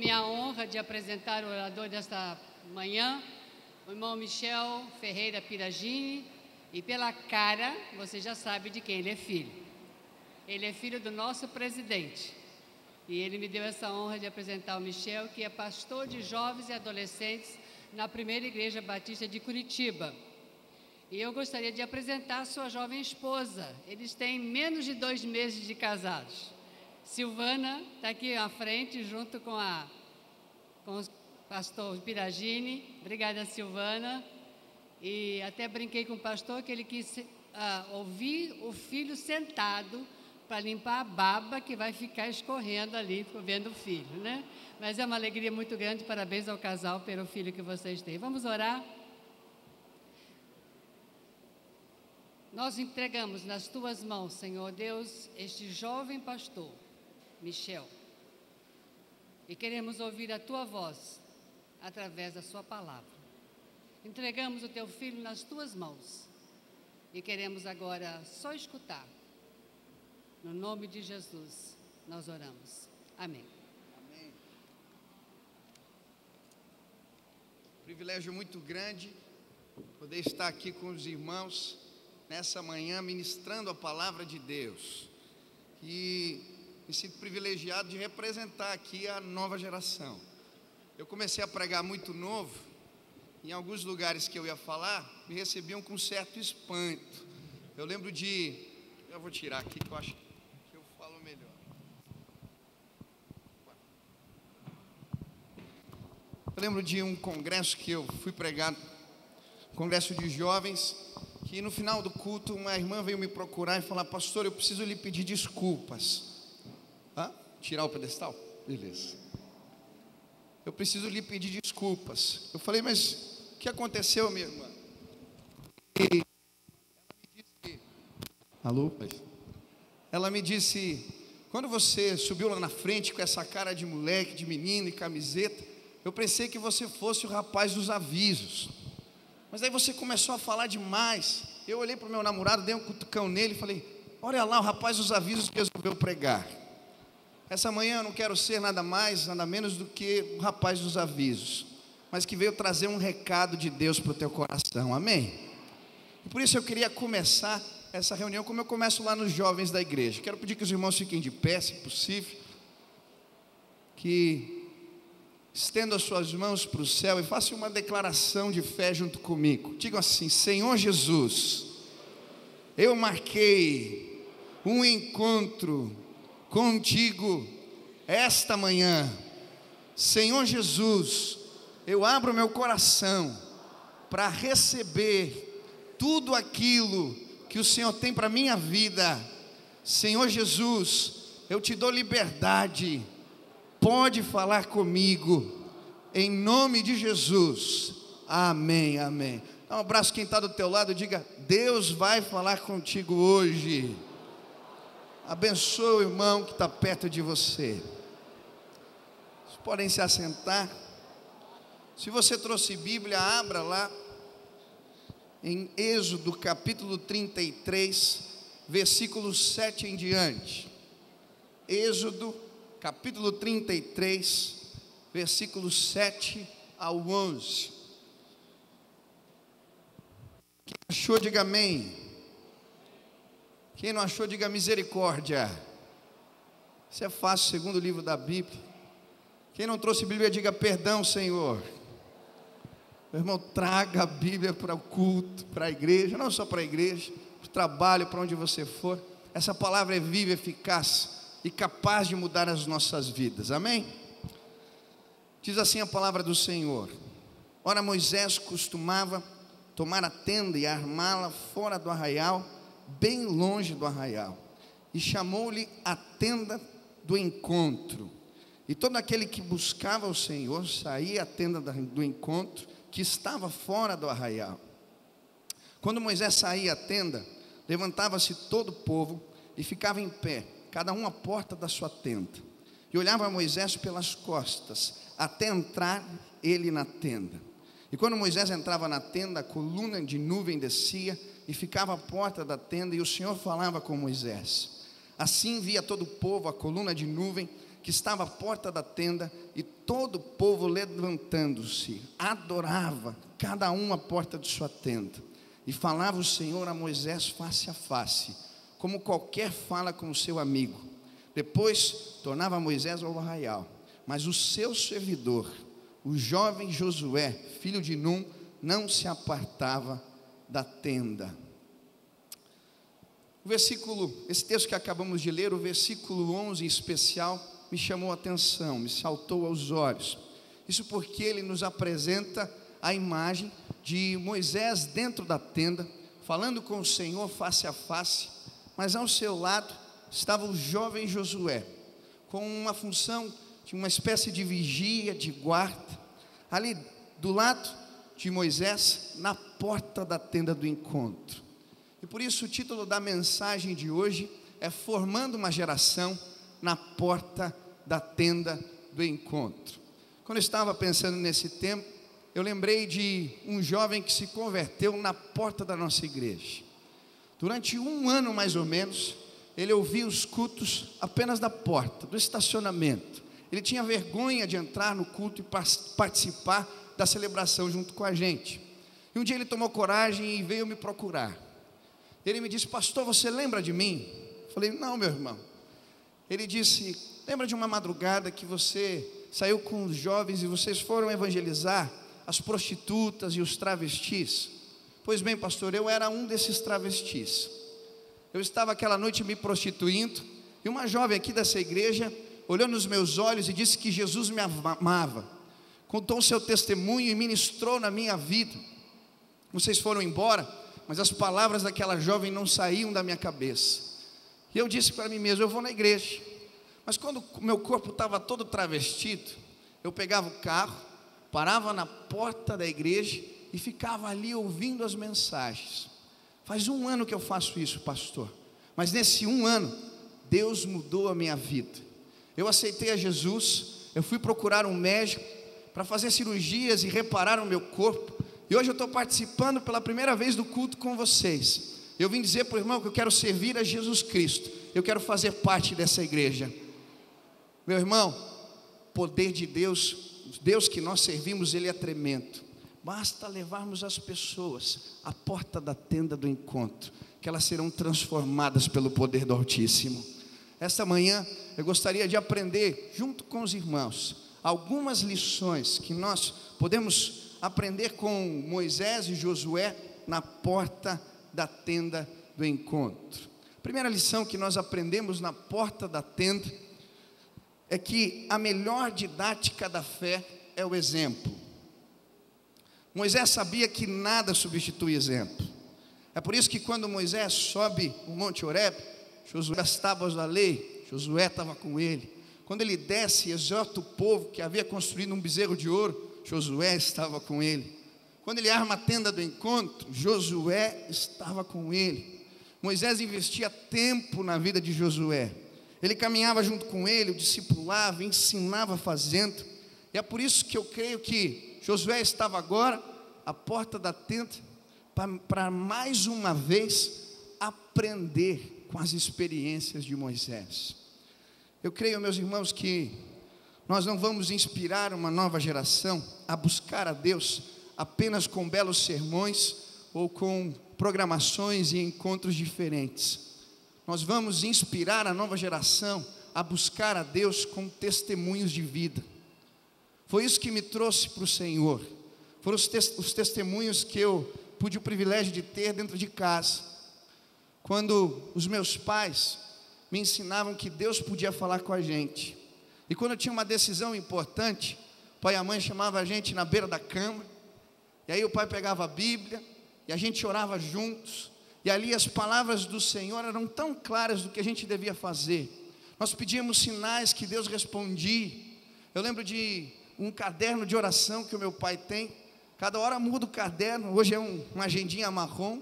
Minha honra de apresentar o orador desta manhã, o irmão Michel Ferreira Piragini, e pela cara, você já sabe de quem ele é filho. Ele é filho do nosso presidente, e ele me deu essa honra de apresentar o Michel, que é pastor de jovens e adolescentes na Primeira Igreja Batista de Curitiba. E eu gostaria de apresentar a sua jovem esposa. Eles têm menos de 2 meses de casados. Silvana está aqui à frente, junto com o pastor Piragini. Obrigada, Silvana. E até brinquei com o pastor que ele quis ouvir o filho sentado para limpar a baba que vai ficar escorrendo ali, vendo o filho, né? Mas é uma alegria muito grande. Parabéns ao casal pelo filho que vocês têm. Vamos orar? Nós entregamos nas tuas mãos, Senhor Deus, este jovem pastor, Michel, e queremos ouvir a tua voz através da sua palavra. Entregamos o teu filho nas tuas mãos e queremos agora só escutar. No nome de Jesus, nós oramos. Amém. Amém. Privilégio muito grande poder estar aqui com os irmãos nessa manhã ministrando a palavra de Deus. E me sinto privilegiado de representar aqui a nova geração. Eu comecei a pregar muito novo. Em alguns lugares que eu ia falar, me recebiam com certo espanto. Eu lembro de... Eu vou tirar aqui que eu acho que eu falo melhor. Eu lembro de um congresso que eu fui pregar, congresso de jovens, que no final do culto uma irmã veio me procurar e falar: pastor, eu preciso lhe pedir desculpas. Tirar o pedestal? Beleza. Eu preciso lhe pedir desculpas. Eu falei: mas o que aconteceu, minha irmã? E ela me disse: alô? Ela me disse: quando você subiu lá na frente com essa cara de moleque, de menino e camiseta, eu pensei que você fosse o rapaz dos avisos. Mas aí você começou a falar demais. Eu olhei para o meu namorado, dei um cutucão nele e falei: olha lá, o rapaz dos avisos que resolveu pregar. Essa manhã eu não quero ser nada mais, nada menos do que o rapaz dos avisos, mas que veio trazer um recado de Deus para o teu coração, amém? E por isso eu queria começar essa reunião como eu começo lá nos jovens da igreja. Quero pedir que os irmãos fiquem de pé, se possível, que estendam as suas mãos para o céu e façam uma declaração de fé junto comigo. Digam assim: Senhor Jesus, eu marquei um encontro contigo esta manhã. Senhor Jesus, eu abro meu coração para receber tudo aquilo que o Senhor tem para a minha vida. Senhor Jesus, eu te dou liberdade, pode falar comigo, em nome de Jesus, amém, amém. Dá um abraço quem está do teu lado, diga: Deus vai falar contigo hoje. Abençoe o irmão que está perto de você. Vocês podem se assentar. Se você trouxe Bíblia, abra lá em Êxodo capítulo 33, versículo 7 em diante. Êxodo capítulo 33, versículo 7 ao 11. Quem achou, diga amém. Quem não achou, diga misericórdia. Isso é fácil, segundo o livro da Bíblia. Quem não trouxe Bíblia, diga perdão, Senhor. Meu irmão, traga a Bíblia para o culto, para a igreja, não só para a igreja, para o trabalho, para onde você for. Essa palavra é viva, eficaz e capaz de mudar as nossas vidas, amém? Diz assim a palavra do Senhor: ora, Moisés costumava tomar a tenda e armá-la fora do arraial, bem longe do arraial, e chamou-lhe a tenda do encontro. E todo aquele que buscava o Senhor saía à tenda do encontro, que estava fora do arraial. Quando Moisés saía à tenda, levantava-se todo o povo e ficava em pé, cada um à porta da sua tenda, e olhava a Moisés pelas costas, até entrar ele na tenda. E quando Moisés entrava na tenda, a coluna de nuvem descia e ficava à porta da tenda, e o Senhor falava com Moisés. Assim via todo o povo a coluna de nuvem que estava à porta da tenda, e todo o povo, levantando-se, adorava, cada um à porta de sua tenda. E falava o Senhor a Moisés face a face, como qualquer fala com o seu amigo. Depois tornava Moisés ao arraial, mas o seu servidor, o jovem Josué, filho de Num, não se apartava da tenda. Esse texto que acabamos de ler, o versículo 11 em especial, me chamou a atenção, me saltou aos olhos. Isso porque ele nos apresenta a imagem de Moisés dentro da tenda, falando com o Senhor face a face, mas ao seu lado estava o jovem Josué, com uma função de uma espécie de vigia, de guarda, ali do lado de Moisés, na porta da tenda do encontro. E por isso o título da mensagem de hoje é Formando uma Geração na Porta da Tenda do Encontro. Quando eu estava pensando nesse tempo, eu lembrei de um jovem que se converteu na porta da nossa igreja. Durante um ano mais ou menos, ele ouvia os cultos apenas da porta, do estacionamento. Ele tinha vergonha de entrar no culto e participar da celebração junto com a gente. E um dia ele tomou coragem e veio me procurar. Ele me disse: pastor, você lembra de mim? Eu falei: não, meu irmão. Ele disse: lembra de uma madrugada que você saiu com os jovens e vocês foram evangelizar as prostitutas e os travestis? Pois bem, pastor, eu era um desses travestis. Eu estava aquela noite me prostituindo, e uma jovem aqui dessa igreja olhou nos meus olhos e disse que Jesus me amava, contou o seu testemunho e ministrou na minha vida. Vocês foram embora, mas as palavras daquela jovem não saíam da minha cabeça. E eu disse para mim mesmo: eu vou na igreja. Mas quando o meu corpo estava todo travestido, eu pegava o carro, parava na porta da igreja e ficava ali ouvindo as mensagens. Faz um ano que eu faço isso, pastor, mas nesse um ano Deus mudou a minha vida. Eu aceitei a Jesus, eu fui procurar um médico para fazer cirurgias e reparar o meu corpo, e hoje eu estou participando pela primeira vez do culto com vocês. Eu vim dizer para o irmão que eu quero servir a Jesus Cristo, eu quero fazer parte dessa igreja. Meu irmão, poder de Deus, o Deus que nós servimos, Ele é tremendo. Basta levarmos as pessoas à porta da tenda do encontro, que elas serão transformadas pelo poder do Altíssimo. Esta manhã eu gostaria de aprender junto com os irmãos algumas lições que nós podemos aprender com Moisés e Josué na porta da tenda do encontro. A primeira lição que nós aprendemos na porta da tenda é que a melhor didática da fé é o exemplo. Moisés sabia que nada substitui exemplo. É por isso que quando Moisés sobe o Monte Horebe, Josué, as tábuas da lei, Josué estava com ele. Quando ele desce e exorta o povo que havia construído um bezerro de ouro, Josué estava com ele. Quando ele arma a tenda do encontro, Josué estava com ele. Moisés investia tempo na vida de Josué. Ele caminhava junto com ele, o discipulava, ensinava fazendo. E é por isso que eu creio que Josué estava agora à porta da tenda para mais uma vez aprender com as experiências de Moisés. Eu creio, meus irmãos, que nós não vamos inspirar uma nova geração a buscar a Deus apenas com belos sermões ou com programações e encontros diferentes. Nós vamos inspirar a nova geração a buscar a Deus com testemunhos de vida. Foi isso que me trouxe para o Senhor. Foram os testemunhos que eu pude o privilégio de ter dentro de casa. Quando os meus pais me ensinavam que Deus podia falar com a gente. E quando eu tinha uma decisão importante, o pai e a mãe chamavam a gente na beira da cama. E aí o pai pegava a Bíblia e a gente orava juntos. E ali as palavras do Senhor eram tão claras do que a gente devia fazer. Nós pedíamos sinais que Deus respondia. Eu lembro de um caderno de oração que o meu pai tem. Cada hora muda o caderno. Hoje é uma agendinha marrom,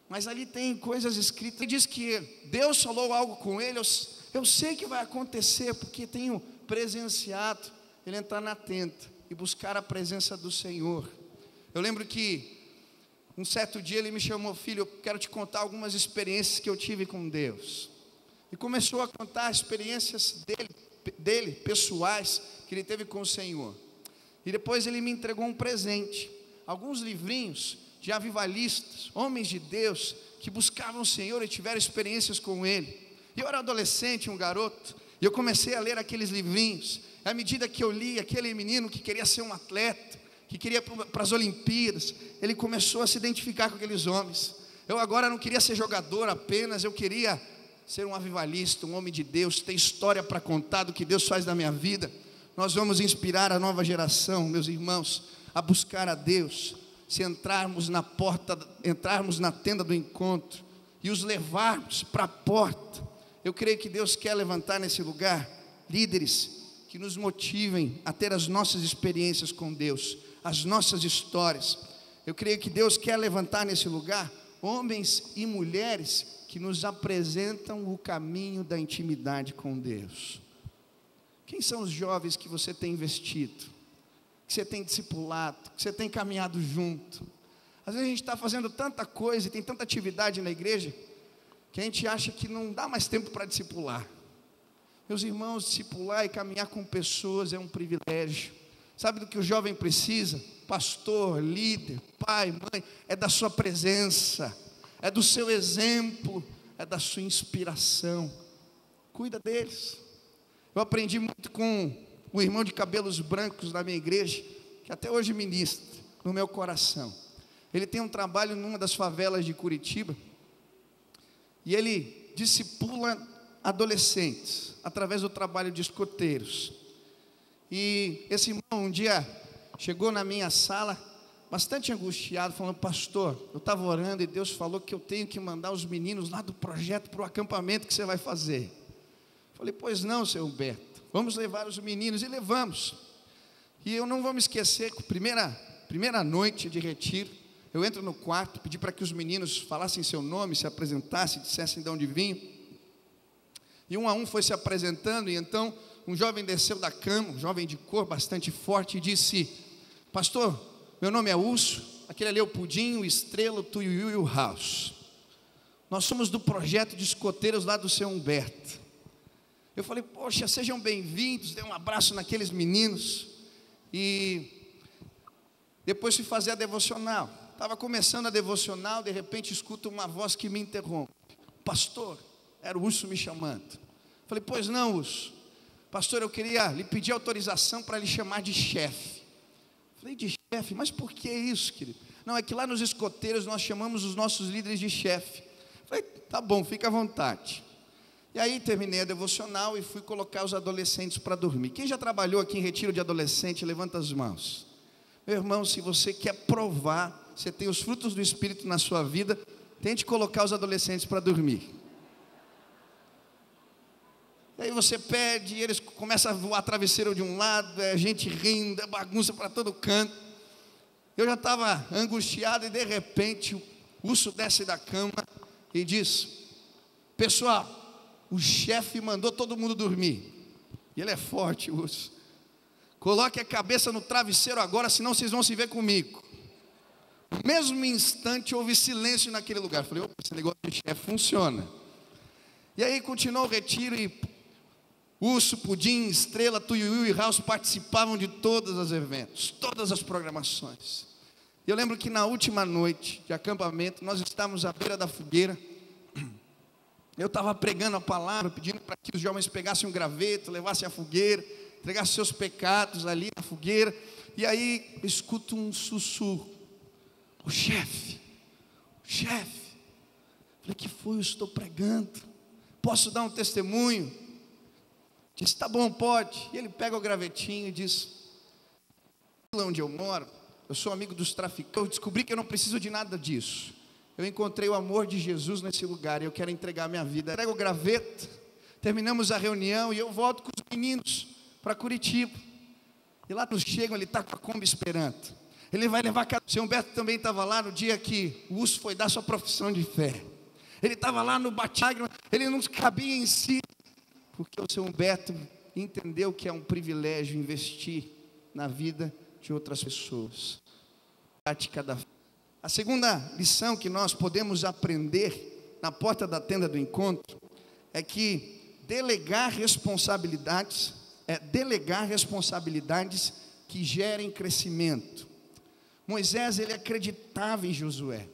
mas ali tem coisas escritas. Ele diz que Deus falou algo com ele. Eu sei que vai acontecer, porque tenho presenciado ele entrar na tenda e buscar a presença do Senhor. Eu lembro que um certo dia ele me chamou: filho, eu quero te contar algumas experiências que eu tive com Deus. E começou a contar as experiências dele dele, pessoais, que ele teve com o Senhor. E depois ele me entregou um presente, alguns livrinhos de avivalistas, homens de Deus, que buscavam o Senhor e tiveram experiências com Ele. E eu era adolescente, um garoto, e eu comecei a ler aqueles livrinhos. À medida que eu li, aquele menino que queria ser um atleta, que queria para as Olimpíadas, ele começou a se identificar com aqueles homens. Eu agora não queria ser jogador apenas, eu queria ser um avivalista, um homem de Deus, ter história para contar do que Deus faz na minha vida. Nós vamos inspirar a nova geração, meus irmãos, a buscar a Deus. Se entrarmos na porta, entrarmos na tenda do encontro e os levarmos para a porta, eu creio que Deus quer levantar nesse lugar líderes que nos motivem a ter as nossas experiências com Deus, as nossas histórias. Eu creio que Deus quer levantar nesse lugar homens e mulheres que nos apresentam o caminho da intimidade com Deus. Quem são os jovens que você tem investido, que você tem discipulado, que você tem caminhado junto? Às vezes a gente está fazendo tanta coisa e tem tanta atividade na igreja, que a gente acha que não dá mais tempo para discipular. Meus irmãos, discipular e caminhar com pessoas é um privilégio. Sabe do que o jovem precisa? Pastor, líder, pai, mãe, é da sua presença, é do seu exemplo, é da sua inspiração. Cuida deles. Eu aprendi muito com um irmão de cabelos brancos da minha igreja, que até hoje ministra no meu coração. Ele tem um trabalho numa das favelas de Curitiba, e ele discipula adolescentes, através do trabalho de escoteiros. E esse irmão um dia chegou na minha sala, bastante angustiado, falando: pastor, eu estava orando e Deus falou que eu tenho que mandar os meninos lá do projeto para o acampamento que você vai fazer. Falei: pois não, seu Humberto, vamos levar os meninos. E levamos. E eu não vou me esquecer que primeira noite de retiro, eu entro no quarto, pedi para que os meninos falassem seu nome, se apresentassem, dissessem de onde vinham. E um a um foi se apresentando, e então um jovem desceu da cama, um jovem de cor bastante forte, e disse: pastor, meu nome é Urso, aquele ali é o Pudim, o Estrela, o Tuiuiu e o House. Nós somos do projeto de escoteiros lá do seu Humberto. Eu falei: poxa, sejam bem-vindos. Dei um abraço naqueles meninos, e depois fui fazer a devocional. Estava começando a devocional, de repente escuto uma voz que me interrompe. Pastor, era o Urso me chamando. Falei: pois não, Urso. Pastor, eu queria lhe pedir autorização para lhe chamar de chefe. Falei: de chefe? Mas por que isso, querido? Não, é que lá nos escoteiros nós chamamos os nossos líderes de chefe. Falei: tá bom, fica à vontade. E aí terminei a devocional e fui colocar os adolescentes para dormir. Quem já trabalhou aqui em retiro de adolescente, levanta as mãos. Meu irmão, se você quer provar, você tem os frutos do Espírito na sua vida, tente colocar os adolescentes para dormir. E aí você pede, e eles começam a voar travesseiro de um lado, é gente rindo, é bagunça para todo canto. Eu já estava angustiado, e de repente o Urso desce da cama e diz: pessoal, o chefe mandou todo mundo dormir. E ele é forte, o Urso. Coloque a cabeça no travesseiro agora, senão vocês vão se ver comigo. No mesmo instante houve silêncio naquele lugar. Eu falei: opa, esse negócio de chefe funciona. E aí continuou o retiro, e Urso, Pudim, Estrela, Tuiuiu e House participavam de todos os eventos, todas as programações. Eu lembro que na última noite de acampamento, nós estávamos à beira da fogueira. Eu estava pregando a palavra, pedindo para que os jovens pegassem um graveto, levassem a fogueira, entregassem seus pecados ali na fogueira. E aí eu escuto um sussurro: o chefe, o chefe. Falei: que foi? Eu estou pregando, posso dar um testemunho? Disse: tá bom, pode. E ele pega o gravetinho e diz: lá onde eu moro, eu sou amigo dos traficantes, eu descobri que eu não preciso de nada disso. Eu encontrei o amor de Jesus nesse lugar e eu quero entregar minha vida. Entrego o graveto, terminamos a reunião e eu volto com os meninos para Curitiba. E lá nos chegam, ele está com a Kombi esperando. Ele vai levar cada... O seu Humberto também estava lá no dia que o Urso foi dar sua profissão de fé. Ele estava lá no batismo, ele não cabia em si, porque o seu Humberto entendeu que é um privilégio investir na vida de outras pessoas. Prática da fé. A segunda lição que nós podemos aprender na porta da tenda do encontro é que delegar responsabilidades que gerem crescimento. Moisés, ele acreditava em Josué,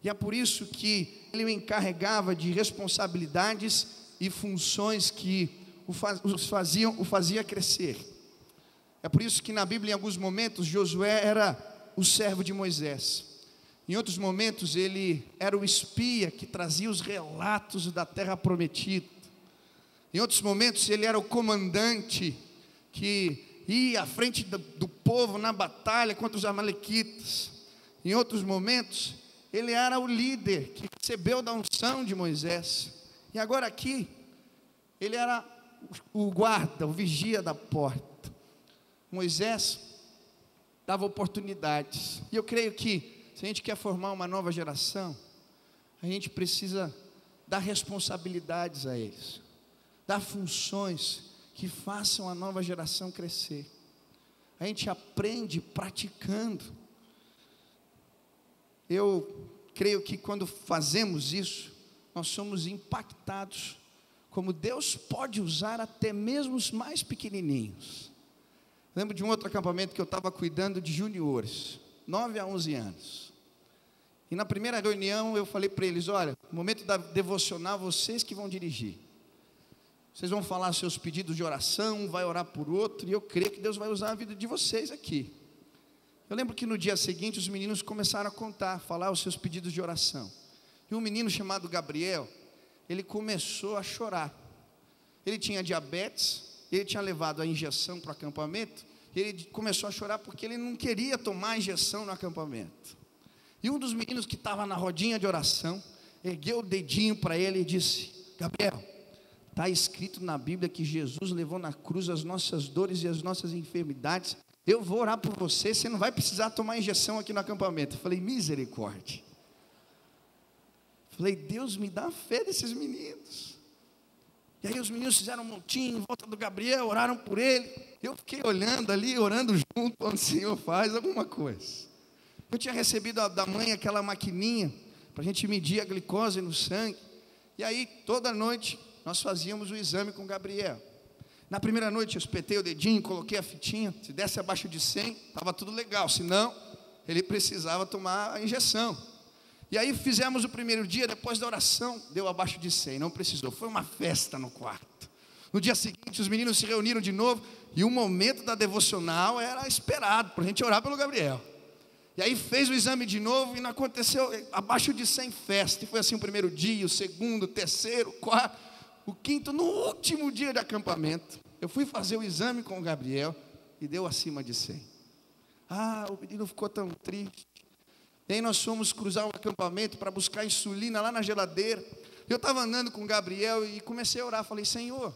e é por isso que ele o encarregava de responsabilidades e funções que o fazia crescer. É por isso que na Bíblia, em alguns momentos, Josué era o servo de Moisés. Em outros momentos, ele era o espia que trazia os relatos da terra prometida. Em outros momentos, ele era o comandante que ia à frente do povo na batalha contra os amalequitas. Em outros momentos, ele era o líder que recebeu da unção de Moisés. E agora aqui, ele era o guarda, o vigia da porta. Moisés dava oportunidades. E eu creio que, se a gente quer formar uma nova geração, a gente precisa dar responsabilidades a eles, dar funções que façam a nova geração crescer. A gente aprende praticando. Eu creio que quando fazemos isso, nós somos impactados, como Deus pode usar até mesmo os mais pequenininhos. Lembro de um outro acampamento que eu estava cuidando de juniores, 9 a 11 anos. E na primeira reunião eu falei para eles: olha, no momento da devocional, vocês que vão dirigir. Vocês vão falar seus pedidos de oração, um vai orar por outro, e eu creio que Deus vai usar a vida de vocês aqui. Eu lembro que no dia seguinte os meninos começaram a falar os seus pedidos de oração. E um menino chamado Gabriel, ele começou a chorar. Ele tinha diabetes, ele tinha levado a injeção para o acampamento, e ele começou a chorar porque ele não queria tomar a injeção no acampamento. E um dos meninos que estava na rodinha de oração, ergueu o dedinho para ele e disse: Gabriel, está escrito na Bíblia que Jesus levou na cruz as nossas dores e as nossas enfermidades. Eu vou orar por você, você não vai precisar tomar injeção aqui no acampamento. Eu falei: misericórdia. Falei: Deus, me dá a fé desses meninos. E aí os meninos fizeram um montinho em volta do Gabriel, oraram por ele. Eu fiquei olhando ali, orando junto, quando o Senhor faz alguma coisa. Eu tinha recebido da mãe aquela maquininha para a gente medir a glicose no sangue. E aí toda noite nós fazíamos o exame com o Gabriel. Na primeira noite eu espetei o dedinho, coloquei a fitinha. Se desse abaixo de 100, estava tudo legal. Senão, ele precisava tomar a injeção. E aí fizemos o primeiro dia, depois da oração, deu abaixo de 100, não precisou. Foi uma festa no quarto. No dia seguinte, os meninos se reuniram de novo, e o momento da devocional era esperado, para a gente orar pelo Gabriel. E aí fez o exame de novo, e não aconteceu, abaixo de 100 festa. E foi assim o primeiro dia, o segundo, o terceiro, o quarto, o quinto. No último dia de acampamento, eu fui fazer o exame com o Gabriel, e deu acima de 100. O menino ficou tão triste. E aí nós fomos cruzar o acampamento para buscar insulina lá na geladeira. Eu estava andando com o Gabriel e comecei a orar. Falei: Senhor,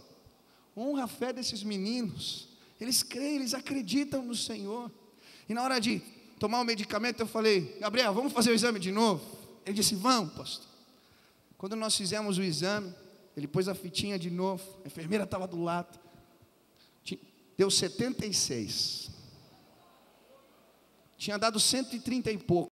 honra a fé desses meninos. Eles creem, eles acreditam no Senhor. E na hora de tomar o medicamento, eu falei: Gabriel, vamos fazer o exame de novo? Ele disse: vamos, pastor. Quando nós fizemos o exame, ele pôs a fitinha de novo. A enfermeira estava do lado. Deu 76. Tinha dado 130 e pouco.